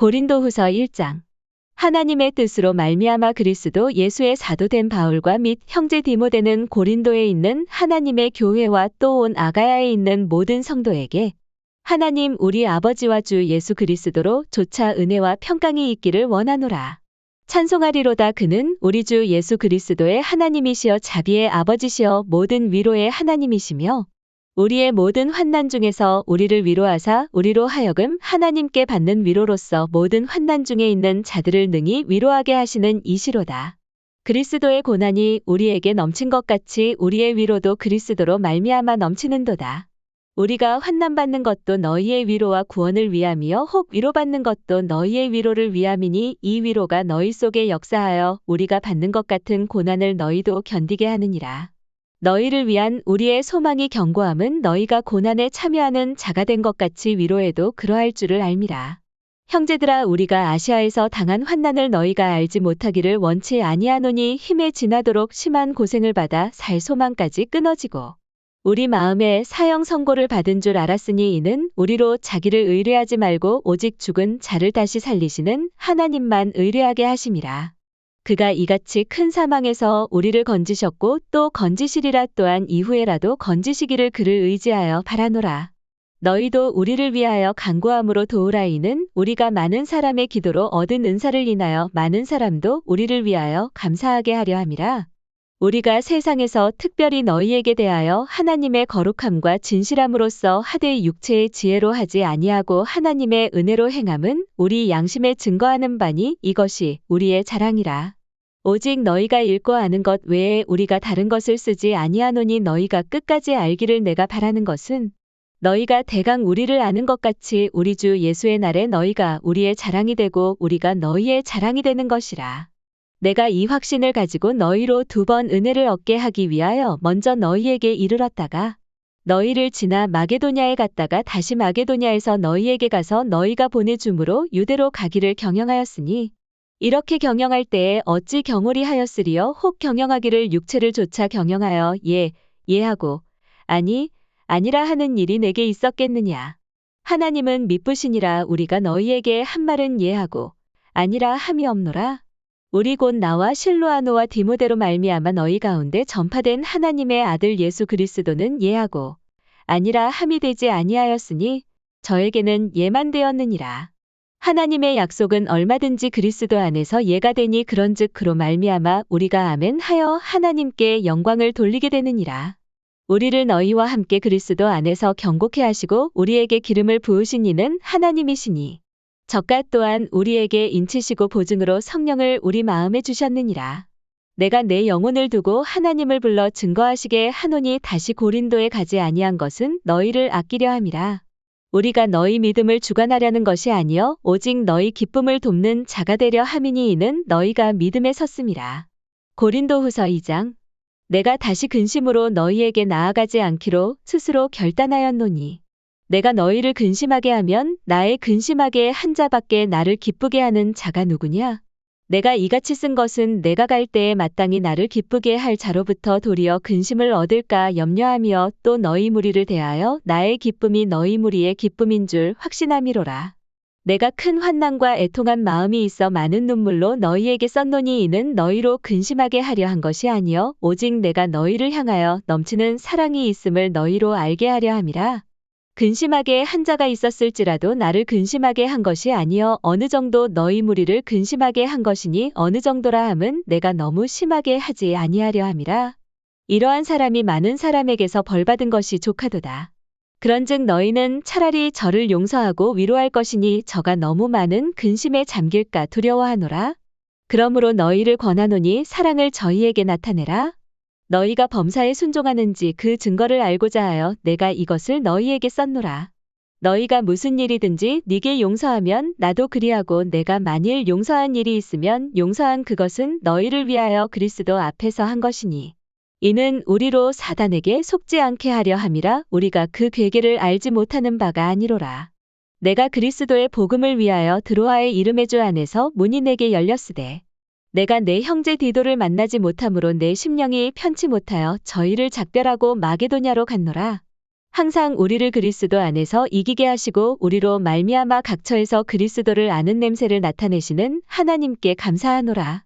고린도후서 1장. 하나님의 뜻으로 말미암아 그리스도 예수의 사도된 바울과 및 형제 디모데는 고린도에 있는 하나님의 교회와 또 온 아가야에 있는 모든 성도에게 하나님 우리 아버지와 주 예수 그리스도로 조차 은혜와 평강이 있기를 원하노라. 찬송하리로다. 그는 우리 주 예수 그리스도의 하나님이시여 자비의 아버지시여 모든 위로의 하나님이시며 우리의 모든 환난 중에서 우리를 위로하사 우리로 하여금 하나님께 받는 위로로서 모든 환난 중에 있는 자들을 능히 위로하게 하시는 이시로다. 그리스도의 고난이 우리에게 넘친 것 같이 우리의 위로도 그리스도로 말미암아 넘치는도다. 우리가 환난받는 것도 너희의 위로와 구원을 위함이요 혹 위로받는 것도 너희의 위로를 위함이니 이 위로가 너희 속에 역사하여 우리가 받는 것 같은 고난을 너희도 견디게 하느니라. 너희를 위한 우리의 소망이 견고함은 너희가 고난에 참여하는 자가 된 것 같이 위로에도 그러할 줄을 알미라. 형제들아 우리가 아시아에서 당한 환난을 너희가 알지 못하기를 원치 아니하노니 힘에 지나도록 심한 고생을 받아 살 소망까지 끊어지고 우리 마음에 사형 선고를 받은 줄 알았으니 이는 우리로 자기를 의뢰하지 말고 오직 죽은 자를 다시 살리시는 하나님만 의뢰하게 하심이라. 그가 이같이 큰 사망에서 우리를 건지셨고 또 건지시리라. 또한 이후에라도 건지시기를 그를 의지하여 바라노라. 너희도 우리를 위하여 간구함으로 도우라. 이는 우리가 많은 사람의 기도로 얻은 은사를 인하여 많은 사람도 우리를 위하여 감사하게 하려 함이라. 우리가 세상에서 특별히 너희에게 대하여 하나님의 거룩함과 진실함으로써 하되 육체의 지혜로 하지 아니하고 하나님의 은혜로 행함은 우리 양심에 증거하는 바니 이것이 우리의 자랑이라. 오직 너희가 읽고 아는 것 외에 우리가 다른 것을 쓰지 아니하노니 너희가 끝까지 알기를 내가 바라는 것은 너희가 대강 우리를 아는 것 같이 우리 주 예수의 날에 너희가 우리의 자랑이 되고 우리가 너희의 자랑이 되는 것이라. 내가 이 확신을 가지고 너희로 2번 은혜를 얻게 하기 위하여 먼저 너희에게 이르렀다가 너희를 지나 마게도냐에 갔다가 다시 마게도냐에서 너희에게 가서 너희가 보내줌으로 유대로 가기를 경영하였으니 이렇게 경영할 때에 어찌 경홀히 하였으리요 혹 경영하기를 육체를 조차 경영하여 예하고 아니라 하는 일이 내게 있었겠느냐. 하나님은 미쁘시니라. 우리가 너희에게 한 말은 예하고 아니라 함이 없노라. 우리 곧 나와 실로아노와 디모데로 말미암아 너희 가운데 전파된 하나님의 아들 예수 그리스도는 예하고 아니라 함이 되지 아니하였으니 저에게는 예만 되었느니라. 하나님의 약속은 얼마든지 그리스도 안에서 예가 되니 그런즉 그로 말미암아 우리가 아멘 하여 하나님께 영광을 돌리게 되느니라. 우리를 너희와 함께 그리스도 안에서 경고케 하시고 우리에게 기름을 부으신 이는 하나님이시니 저가 또한 우리에게 인치시고 보증으로 성령을 우리 마음에 주셨느니라. 내가 내 영혼을 두고 하나님을 불러 증거하시게 하노니 다시 고린도에 가지 아니한 것은 너희를 아끼려 함이라. 우리가 너희 믿음을 주관하려는 것이 아니요 오직 너희 기쁨을 돕는 자가 되려 함이니 이는 너희가 믿음에 섰음이라. 고린도후서 2장. 내가 다시 근심으로 너희에게 나아가지 않기로 스스로 결단하였노니 내가 너희를 근심하게 하면 나의 근심하게 한 자밖에 나를 기쁘게 하는 자가 누구냐? 내가 이같이 쓴 것은 내가 갈 때에 마땅히 나를 기쁘게 할 자로부터 도리어 근심을 얻을까 염려하며 또 너희 무리를 대하여 나의 기쁨이 너희 무리의 기쁨인 줄 확신함이로라. 내가 큰 환난과 애통한 마음이 있어 많은 눈물로 너희에게 썼노니 이는 너희로 근심하게 하려 한 것이 아니요 오직 내가 너희를 향하여 넘치는 사랑이 있음을 너희로 알게 하려 함이라. 근심하게 한 자가 있었을지라도 나를 근심하게 한 것이 아니요 어느 정도 너희 무리를 근심하게 한 것이니 어느 정도라 함은 내가 너무 심하게 하지 아니하려 함이라. 이러한 사람이 많은 사람에게서 벌받은 것이 족하도다. 그런즉 너희는 차라리 저를 용서하고 위로할 것이니 저가 너무 많은 근심에 잠길까 두려워하노라. 그러므로 너희를 권하노니 사랑을 저희에게 나타내라. 너희가 범사에 순종하는지 그 증거를 알고자 하여 내가 이것을 너희에게 썼노라. 너희가 무슨 일이든지 네게 용서하면 나도 그리하고 내가 만일 용서한 일이 있으면 용서한 그것은 너희를 위하여 그리스도 앞에서 한 것이니 이는 우리로 사단에게 속지 않게 하려 함이라. 우리가 그 괴계를 알지 못하는 바가 아니로라. 내가 그리스도의 복음을 위하여 드로아의 이름의 주 안에서 문이 내게 열렸으되 내가 내 형제 디도를 만나지 못함으로 내 심령이 편치 못하여 저희를 작별하고 마게도냐로 갔노라. 항상 우리를 그리스도 안에서 이기게 하시고 우리로 말미암아 각처에서 그리스도를 아는 냄새를 나타내시는 하나님께 감사하노라.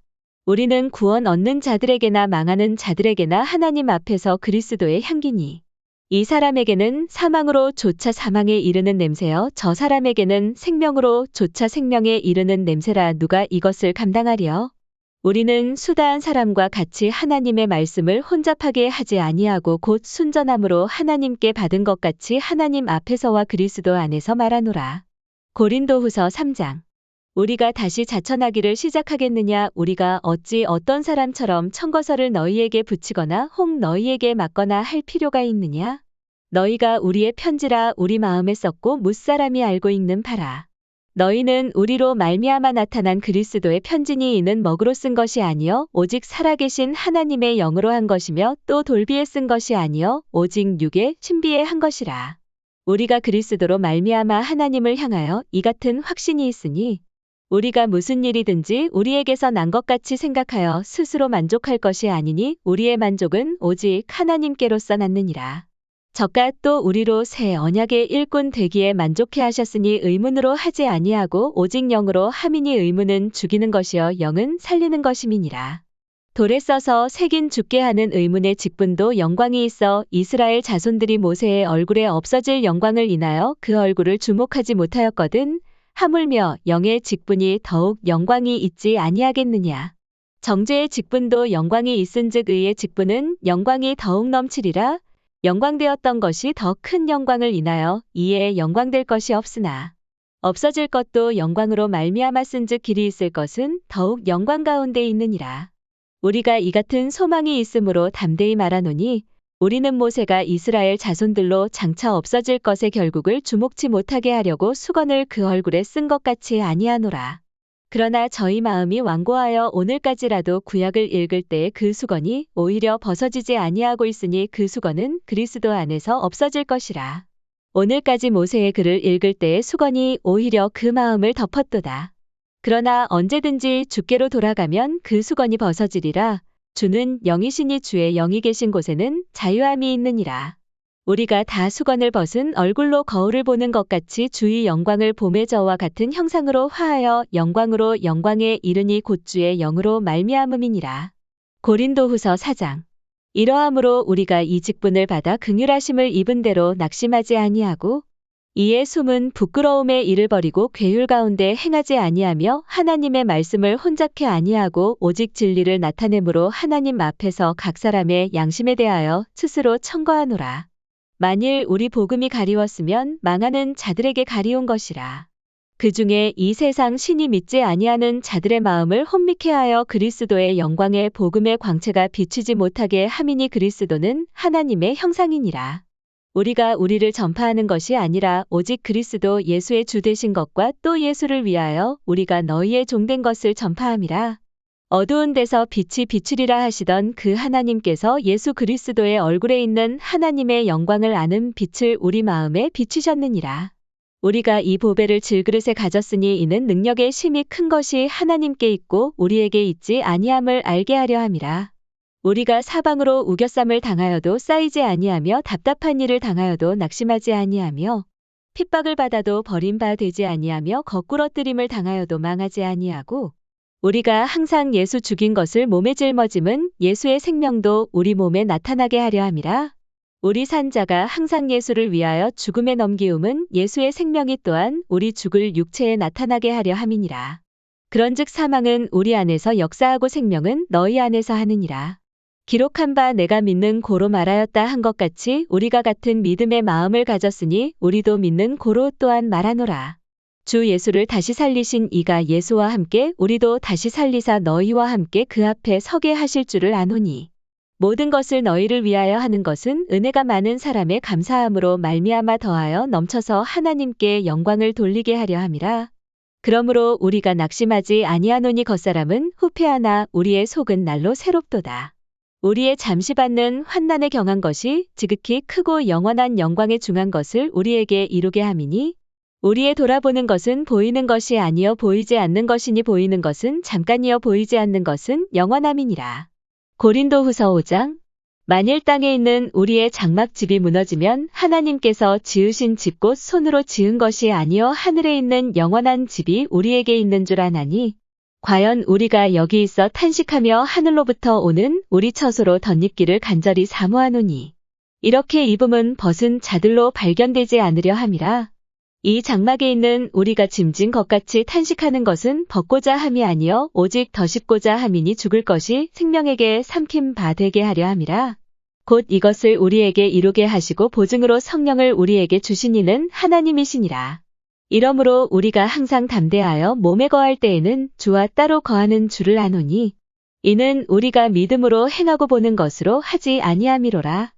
우리는 구원 얻는 자들에게나 망하는 자들에게나 하나님 앞에서 그리스도의 향기니 이 사람에게는 사망으로 조차 사망에 이르는 냄새여 저 사람에게는 생명으로 조차 생명에 이르는 냄새라. 누가 이것을 감당하리요? 우리는 수다한 사람과 같이 하나님의 말씀을 혼잡하게 하지 아니하고 곧 순전함으로 하나님께 받은 것 같이 하나님 앞에서와 그리스도 안에서 말하노라. 고린도후서 3장. 우리가 다시 자천하기를 시작하겠느냐? 우리가 어찌 어떤 사람처럼 청거서를 너희에게 붙이거나 혹 너희에게 맞거나 할 필요가 있느냐? 너희가 우리의 편지라 우리 마음에 썼고 뭇사람이 알고 있는 바라. 너희는 우리로 말미암아 나타난 그리스도의 편지니 이는 먹으로 쓴 것이 아니요 오직 살아계신 하나님의 영으로 한 것이며 또 돌비에 쓴 것이 아니요 오직 육의 신비에 한 것이라. 우리가 그리스도로 말미암아 하나님을 향하여 이 같은 확신이 있으니 우리가 무슨 일이든지 우리에게서 난 것 같이 생각하여 스스로 만족할 것이 아니니 우리의 만족은 오직 하나님께로서 났느니라. 저가 또 우리로 새 언약의 일꾼 되기에 만족해 하셨으니 의문으로 하지 아니하고 오직 영으로 함이니 의문은 죽이는 것이요 영은 살리는 것임이니라. 돌에 써서 새긴 죽게 하는 의문의 직분도 영광이 있어 이스라엘 자손들이 모세의 얼굴에 없어질 영광을 인하여 그 얼굴을 주목하지 못하였거든. 하물며 영의 직분이 더욱 영광이 있지 아니하겠느냐. 정죄의 직분도 영광이 있은즉 의의 직분은 영광이 더욱 넘치리라. 영광되었던 것이 더 큰 영광을 인하여 이에 영광될 것이 없으나 없어질 것도 영광으로 말미암았은즉 길이 있을 것은 더욱 영광 가운데 있느니라. 우리가 이 같은 소망이 있으므로 담대히 말하노니 우리는 모세가 이스라엘 자손들로 장차 없어질 것의 결국을 주목치 못하게 하려고 수건을 그 얼굴에 쓴 것 같이 아니하노라. 그러나 저희 마음이 완고하여 오늘까지라도 구약을 읽을 때에 그 수건이 오히려 벗어지지 아니하고 있으니 그 수건은 그리스도 안에서 없어질 것이라. 오늘까지 모세의 글을 읽을 때에 수건이 오히려 그 마음을 덮었도다. 그러나 언제든지 주께로 돌아가면 그 수건이 벗어지리라. 주는 영이시니 주의 영이 계신 곳에는 자유함이 있느니라. 우리가 다 수건을 벗은 얼굴로 거울을 보는 것 같이 주의 영광을 봄의 저와 같은 형상으로 화하여 영광으로 영광에 이르니 곧 주의 영으로 말미암음이니라. 고린도후서 4장. 이러함으로 우리가 이 직분을 받아 긍휼하심을 입은 대로 낙심하지 아니하고 이에 숨은 부끄러움에 이를 버리고 괴율 가운데 행하지 아니하며 하나님의 말씀을 혼잡케 아니하고 오직 진리를 나타내므로 하나님 앞에서 각 사람의 양심에 대하여 스스로 청거하노라. 만일 우리 복음이 가리웠으면 망하는 자들에게 가리운 것이라. 그 중에 이 세상 신이 믿지 아니하는 자들의 마음을 혼미케 하여 그리스도의 영광의 복음의 광채가 비추지 못하게 함이니 그리스도는 하나님의 형상이니라. 우리가 우리를 전파하는 것이 아니라 오직 그리스도 예수의 주 되신 것과 또 예수를 위하여 우리가 너희의 종된 것을 전파함이라. 어두운 데서 빛이 비추리라 하시던 그 하나님께서 예수 그리스도의 얼굴에 있는 하나님의 영광을 아는 빛을 우리 마음에 비추셨느니라. 우리가 이 보배를 질그릇에 가졌으니 이는 능력의 심이 큰 것이 하나님께 있고 우리에게 있지 아니함을 알게 하려 함이라. 우리가 사방으로 우겨쌈을 당하여도 쌓이지 아니하며 답답한 일을 당하여도 낙심하지 아니하며 핍박을 받아도 버림받지 아니하며 거꾸러뜨림을 당하여도 망하지 아니하고 우리가 항상 예수 죽인 것을 몸에 짊어짐은 예수의 생명도 우리 몸에 나타나게 하려 함이라. 우리 산자가 항상 예수를 위하여 죽음에 넘기움은 예수의 생명이 또한 우리 죽을 육체에 나타나게 하려 함이니라. 그런즉 사망은 우리 안에서 역사하고 생명은 너희 안에서 하느니라. 기록한 바 내가 믿는 고로 말하였다 한 것 같이 우리가 같은 믿음의 마음을 가졌으니 우리도 믿는 고로 또한 말하노라. 주 예수를 다시 살리신 이가 예수와 함께 우리도 다시 살리사 너희와 함께 그 앞에 서게 하실 줄을 아노니 모든 것을 너희를 위하여 하는 것은 은혜가 많은 사람의 감사함으로 말미암아 더하여 넘쳐서 하나님께 영광을 돌리게 하려 함이라. 그러므로 우리가 낙심하지 아니하노니 겉사람은 후패하나 우리의 속은 날로 새롭도다. 우리의 잠시 받는 환난에 경한 것이 지극히 크고 영원한 영광에 중한 것을 우리에게 이루게 함이니 우리의 돌아보는 것은 보이는 것이 아니요 보이지 않는 것이니 보이는 것은 잠깐이요 보이지 않는 것은 영원함이니라. 고린도후서 5장. 만일 땅에 있는 우리의 장막집이 무너지면 하나님께서 지으신 집 곧 손으로 지은 것이 아니요 하늘에 있는 영원한 집이 우리에게 있는 줄 아나니 과연 우리가 여기 있어 탄식하며 하늘로부터 오는 우리 처소로 덧입기를 간절히 사모하노니 이렇게 입음은 벗은 자들로 발견되지 않으려 함이라. 이 장막에 있는 우리가 짐진 것같이 탄식하는 것은 벗고자 함이 아니요 오직 덧입고자 함이니 죽을 것이 생명에게 삼킴 바 되게 하려 함이라. 곧 이것을 우리에게 이루게 하시고 보증으로 성령을 우리에게 주신 이는 하나님이시니라. 이러므로 우리가 항상 담대하여 몸에 거할 때에는 주와 따로 거하는 줄을 아노니 이는 우리가 믿음으로 행하고 보는 것으로 하지 아니함이로라.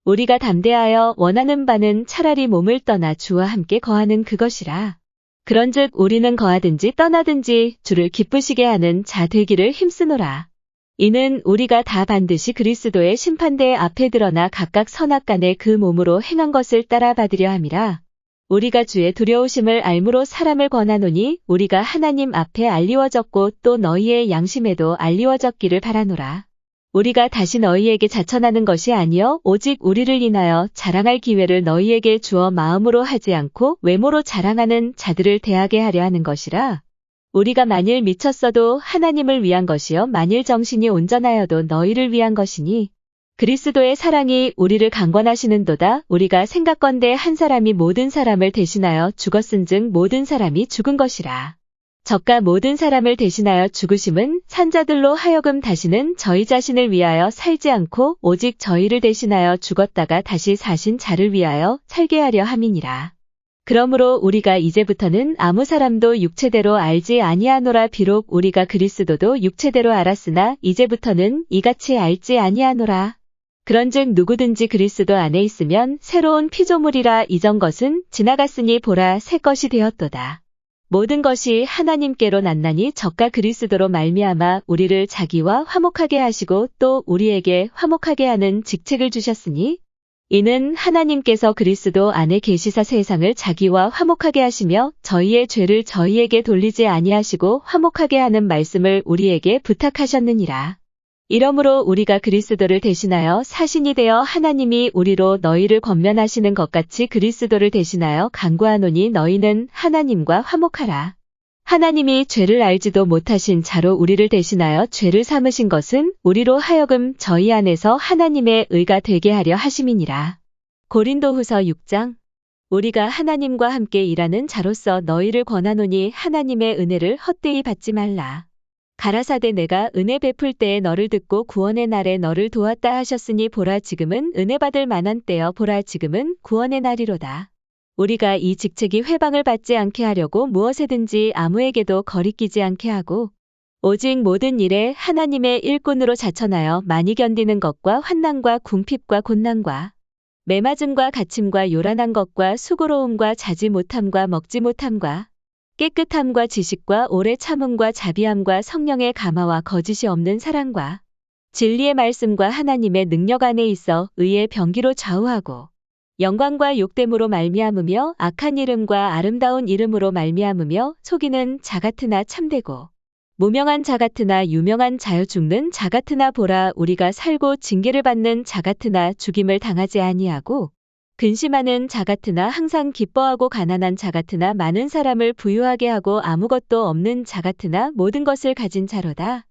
우리가 담대하여 원하는 바는 차라리 몸을 떠나 주와 함께 거하는 그것이라. 그런즉 우리는 거하든지 떠나든지 주를 기쁘시게 하는 자 되기를 힘쓰노라. 이는 우리가 다 반드시 그리스도의 심판대 앞에 드러나 각각 선악간에 그 몸으로 행한 것을 따라 받으려 함이라. 우리가 주의 두려우심을 알므로 사람을 권하노니 우리가 하나님 앞에 알리워졌고 또 너희의 양심에도 알리워졌기를 바라노라. 우리가 다시 너희에게 자천하는 것이 아니요 오직 우리를 인하여 자랑할 기회를 너희에게 주어 마음으로 하지 않고 외모로 자랑하는 자들을 대하게 하려 하는 것이라. 우리가 만일 미쳤어도 하나님을 위한 것이요 만일 정신이 온전하여도 너희를 위한 것이니 그리스도의 사랑이 우리를 강권하시는도다. 우리가 생각건대 한 사람이 모든 사람을 대신하여 죽었은즉 모든 사람이 죽은 것이라. 저가 모든 사람을 대신하여 죽으심은 산자들로 하여금 다시는 저희 자신을 위하여 살지 않고 오직 저희를 대신하여 죽었다가 다시 사신 자를 위하여 살게 하려 함이니라. 그러므로 우리가 이제부터는 아무 사람도 육체대로 알지 아니하노라. 비록 우리가 그리스도도 육체대로 알았으나 이제부터는 이같이 알지 아니하노라. 그런즉 누구든지 그리스도 안에 있으면 새로운 피조물이라. 이전 것은 지나갔으니 보라 새 것이 되었도다. 모든 것이 하나님께로 났나니 저가 그리스도로 말미암아 우리를 자기와 화목하게 하시고 또 우리에게 화목하게 하는 직책을 주셨으니 이는 하나님께서 그리스도 안에 계시사 세상을 자기와 화목하게 하시며 저희의 죄를 저희에게 돌리지 아니하시고 화목하게 하는 말씀을 우리에게 부탁하셨느니라. 이러므로 우리가 그리스도를 대신하여 사신이 되어 하나님이 우리로 너희를 권면하시는 것 같이 그리스도를 대신하여 간구하노니 너희는 하나님과 화목하라. 하나님이 죄를 알지도 못하신 자로 우리를 대신하여 죄를 삼으신 것은 우리로 하여금 저희 안에서 하나님의 의가 되게 하려 하심이니라. 고린도후서 6장. 우리가 하나님과 함께 일하는 자로서 너희를 권하노니 하나님의 은혜를 헛되이 받지 말라. 가라사대 내가 은혜 베풀 때에 너를 듣고 구원의 날에 너를 도왔다 하셨으니 보라 지금은 은혜 받을 만한 때여 보라 지금은 구원의 날이로다. 우리가 이 직책이 회방을 받지 않게 하려고 무엇에든지 아무에게도 거리끼지 않게 하고 오직 모든 일에 하나님의 일꾼으로 자천하여 많이 견디는 것과 환난과 궁핍과 곤난과 매맞음과 갇힘과 요란한 것과 수고로움과 자지 못함과 먹지 못함과 깨끗함과 지식과 오래 참음과 자비함과 성령의 감화와 거짓이 없는 사랑과 진리의 말씀과 하나님의 능력 안에 있어 의의 병기로 좌우하고 영광과 욕됨으로 말미암으며 악한 이름과 아름다운 이름으로 말미암으며 속이는 자 같으나 참되고 무명한 자 같으나 유명한 자여 죽는 자 같으나 보라 우리가 살고 징계를 받는 자 같으나 죽임을 당하지 아니하고 근심하는 자 같으나 항상 기뻐하고 가난한 자 같으나 많은 사람을 부유하게 하고 아무것도 없는 자 같으나 모든 것을 가진 자로다.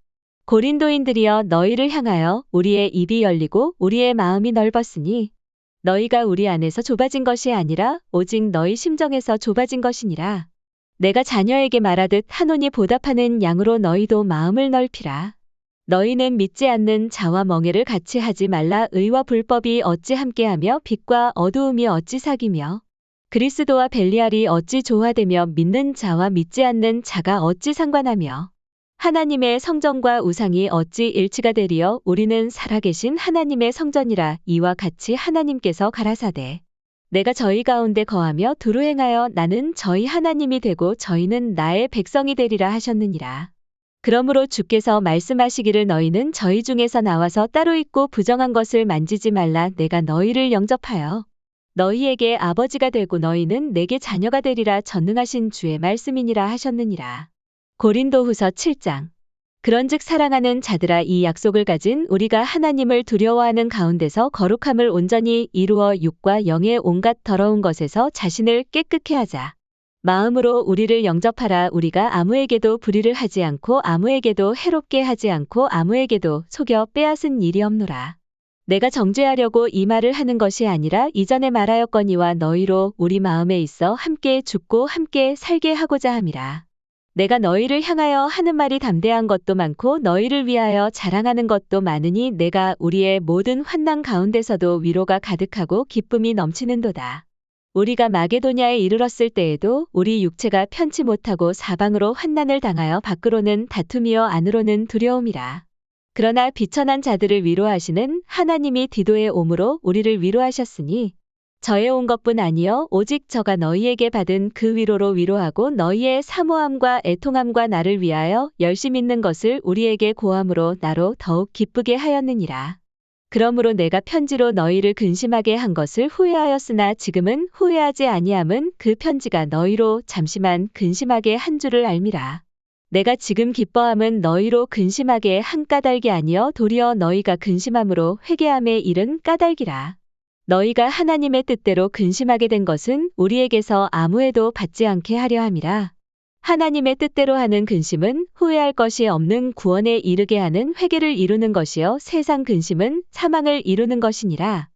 고린도인들이여 너희를 향하여 우리의 입이 열리고 우리의 마음이 넓었으니 너희가 우리 안에서 좁아진 것이 아니라 오직 너희 심정에서 좁아진 것이니라. 내가 자녀에게 말하듯 하노니 보답하는 양으로 너희도 마음을 넓히라. 너희는 믿지 않는 자와 멍에를 같이 하지 말라. 의와 불법이 어찌 함께하며 빛과 어두움이 어찌 사귀며 그리스도와 벨리알이 어찌 조화되며 믿는 자와 믿지 않는 자가 어찌 상관하며 하나님의 성전과 우상이 어찌 일치가 되리요. 우리는 살아계신 하나님의 성전이라. 이와 같이 하나님께서 가라사대 내가 저희 가운데 거하며 두루 행하여 나는 저희 하나님이 되고 저희는 나의 백성이 되리라 하셨느니라. 그러므로 주께서 말씀하시기를 너희는 저희 중에서 나와서 따로 있고 부정한 것을 만지지 말라. 내가 너희를 영접하여 너희에게 아버지가 되고 너희는 내게 자녀가 되리라. 전능하신 주의 말씀이니라 하셨느니라. 고린도후서 7장. 그런즉 사랑하는 자들아, 이 약속을 가진 우리가 하나님을 두려워하는 가운데서 거룩함을 온전히 이루어 육과 영의 온갖 더러운 것에서 자신을 깨끗게 하자. 마음으로 우리를 영접하라. 우리가 아무에게도 불의를 하지 않고 아무에게도 해롭게 하지 않고 아무에게도 속여 빼앗은 일이 없노라. 내가 정죄하려고 이 말을 하는 것이 아니라 이전에 말하였거니와 너희로 우리 마음에 있어 함께 죽고 함께 살게 하고자 함이라. 내가 너희를 향하여 하는 말이 담대한 것도 많고 너희를 위하여 자랑하는 것도 많으니 내가 우리의 모든 환난 가운데서도 위로가 가득하고 기쁨이 넘치는도다. 우리가 마게도냐에 이르렀을 때에도 우리 육체가 편치 못하고 사방으로 환난을 당하여 밖으로는 다툼이요 안으로는 두려움이라. 그러나 비천한 자들을 위로하시는 하나님이 디도에 오므로 우리를 위로하셨으니 저의 온 것뿐 아니요 오직 저가 너희에게 받은 그 위로로 위로하고 너희의 사모함과 애통함과 나를 위하여 열심 있는 것을 우리에게 고함으로 나로 더욱 기쁘게 하였느니라. 그러므로 내가 편지로 너희를 근심하게 한 것을 후회하였으나 지금은 후회하지 아니함은 그 편지가 너희로 잠시만 근심하게 한 줄을 알미라. 내가 지금 기뻐함은 너희로 근심하게 한 까닭이 아니여 도리어 너희가 근심함으로 회개함에 이른 까닭이라. 너희가 하나님의 뜻대로 근심하게 된 것은 우리에게서 아무에도 받지 않게 하려 함이라. 하나님의 뜻대로 하는 근심은 후회할 것이 없는 구원에 이르게 하는 회개를 이루는 것이요 세상 근심은 사망을 이루는 것이니라.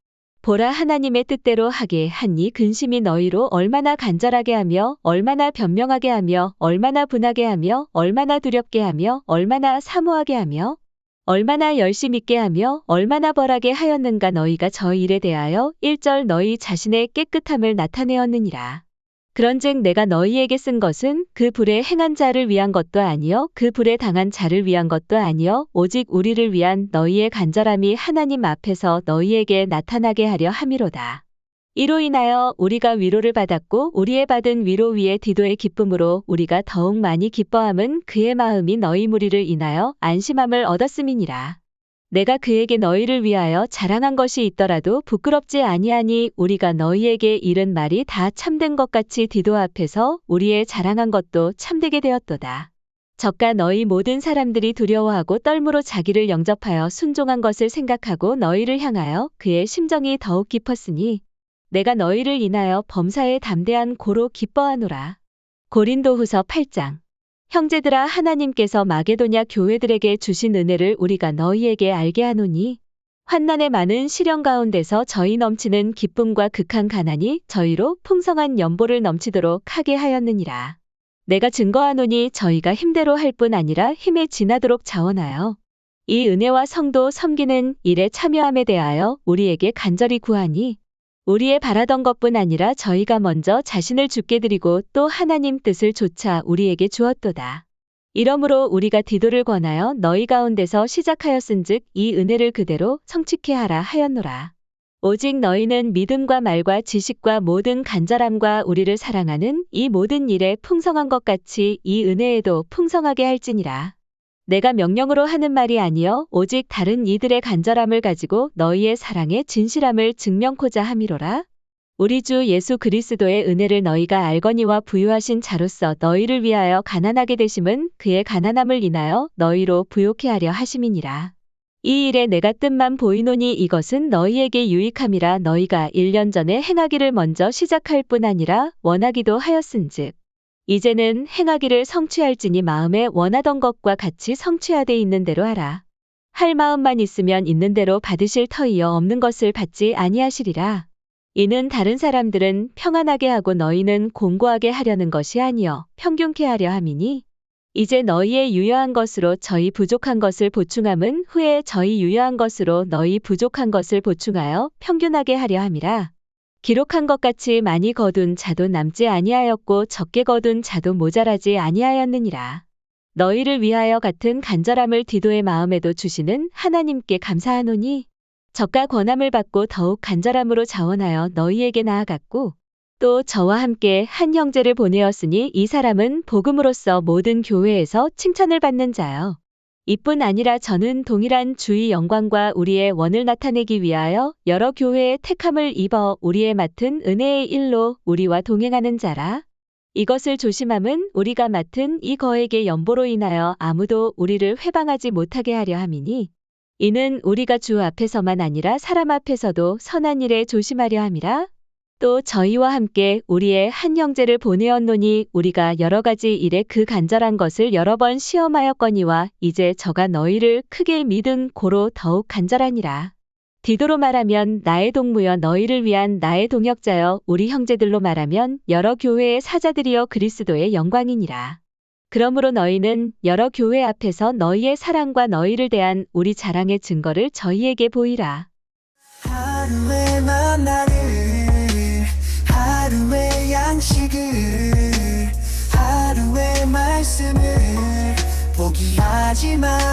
보라, 하나님의 뜻대로 하게 한 이 근심이 너희로 얼마나 간절하게 하며 얼마나 변명하게 하며 얼마나 분하게 하며 얼마나 두렵게 하며 얼마나 사모하게 하며 얼마나 열심 있게 하며 얼마나 벌하게 하였는가. 너희가 저 일에 대하여 1절 너희 자신의 깨끗함을 나타내었느니라. 그런즉 내가 너희에게 쓴 것은 그 불에 행한 자를 위한 것도 아니요 그 불에 당한 자를 위한 것도 아니요 오직 우리를 위한 너희의 간절함이 하나님 앞에서 너희에게 나타나게 하려 함이로다. 이로 인하여 우리가 위로를 받았고 우리의 받은 위로 위에 디도의 기쁨으로 우리가 더욱 많이 기뻐함은 그의 마음이 너희 무리를 인하여 안심함을 얻었음이니라. 내가 그에게 너희를 위하여 자랑한 것이 있더라도 부끄럽지 아니하니 우리가 너희에게 이른 말이 다 참된 것 같이 디도 앞에서 우리의 자랑한 것도 참되게 되었도다. 저가 너희 모든 사람들이 두려워하고 떨므로 자기를 영접하여 순종한 것을 생각하고 너희를 향하여 그의 심정이 더욱 깊었으니 내가 너희를 인하여 범사에 담대한 고로 기뻐하노라. 고린도후서 8장. 형제들아, 하나님께서 마게도냐 교회들에게 주신 은혜를 우리가 너희에게 알게 하노니 환난의 많은 시련 가운데서 저희 넘치는 기쁨과 극한 가난이 저희로 풍성한 연보를 넘치도록 하게 하였느니라. 내가 증거하노니 저희가 힘대로 할 뿐 아니라 힘에 지나도록 자원하여 이 은혜와 성도 섬기는 일에 참여함에 대하여 우리에게 간절히 구하니 우리의 바라던 것뿐 아니라 저희가 먼저 자신을 주께 드리고 또 하나님 뜻을 조차 우리에게 주었도다. 이러므로 우리가 디도를 권하여 너희 가운데서 시작하였은즉 이 은혜를 그대로 성취케 하라 하였노라. 오직 너희는 믿음과 말과 지식과 모든 간절함과 우리를 사랑하는 이 모든 일에 풍성한 것 같이 이 은혜에도 풍성하게 할지니라. 내가 명령으로 하는 말이 아니여 오직 다른 이들의 간절함을 가지고 너희의 사랑의 진실함을 증명코자 함이로라. 우리 주 예수 그리스도의 은혜를 너희가 알거니와 부유하신 자로서 너희를 위하여 가난하게 되심은 그의 가난함을 인하여 너희로 부요케 하려 하심이니라. 이 일에 내가 뜻만 보이노니 이것은 너희에게 유익함이라. 너희가 1년 전에 행하기를 먼저 시작할 뿐 아니라 원하기도 하였은즉 이제는 행하기를 성취할지니 마음에 원하던 것과 같이 성취하되 있는 대로 하라. 할 마음만 있으면 있는 대로 받으실 터이여 없는 것을 받지 아니하시리라. 이는 다른 사람들은 평안하게 하고 너희는 공고하게 하려는 것이 아니여 평균케 하려 함이니 이제 너희의 유효한 것으로 저희 부족한 것을 보충함은 후에 저희 유효한 것으로 너희 부족한 것을 보충하여 평균하게 하려 함이라. 기록한 것 같이 많이 거둔 자도 남지 아니하였고 적게 거둔 자도 모자라지 아니하였느니라. 너희를 위하여 같은 간절함을 디도의 마음에도 주시는 하나님께 감사하노니 저가 권함을 받고 더욱 간절함으로 자원하여 너희에게 나아갔고 또 저와 함께 한 형제를 보내었으니 이 사람은 복음으로써 모든 교회에서 칭찬을 받는 자요. 이뿐 아니라 저는 동일한 주의 영광과 우리의 원을 나타내기 위하여 여러 교회의 택함을 입어 우리의 맡은 은혜의 일로 우리와 동행하는 자라. 이것을 조심함은 우리가 맡은 이 거액의 연보로 인하여 아무도 우리를 회방하지 못하게 하려 함이니 이는 우리가 주 앞에서만 아니라 사람 앞에서도 선한 일에 조심하려 함이라. 또 저희와 함께 우리의 한 형제를 보내었노니 우리가 여러 가지 일에 그 간절한 것을 여러 번 시험하였거니와 이제 저가 너희를 크게 믿은 고로 더욱 간절하니라. 디도로 말하면 나의 동무여 너희를 위한 나의 동역자여 우리 형제들로 말하면 여러 교회의 사자들이여 그리스도의 영광이니라. 그러므로 너희는 여러 교회 앞에서 너희의 사랑과 너희를 대한 우리 자랑의 증거를 저희에게 보이라. 하루의 만나를 하루의 양식을 하루의 말씀을 포기하지 마.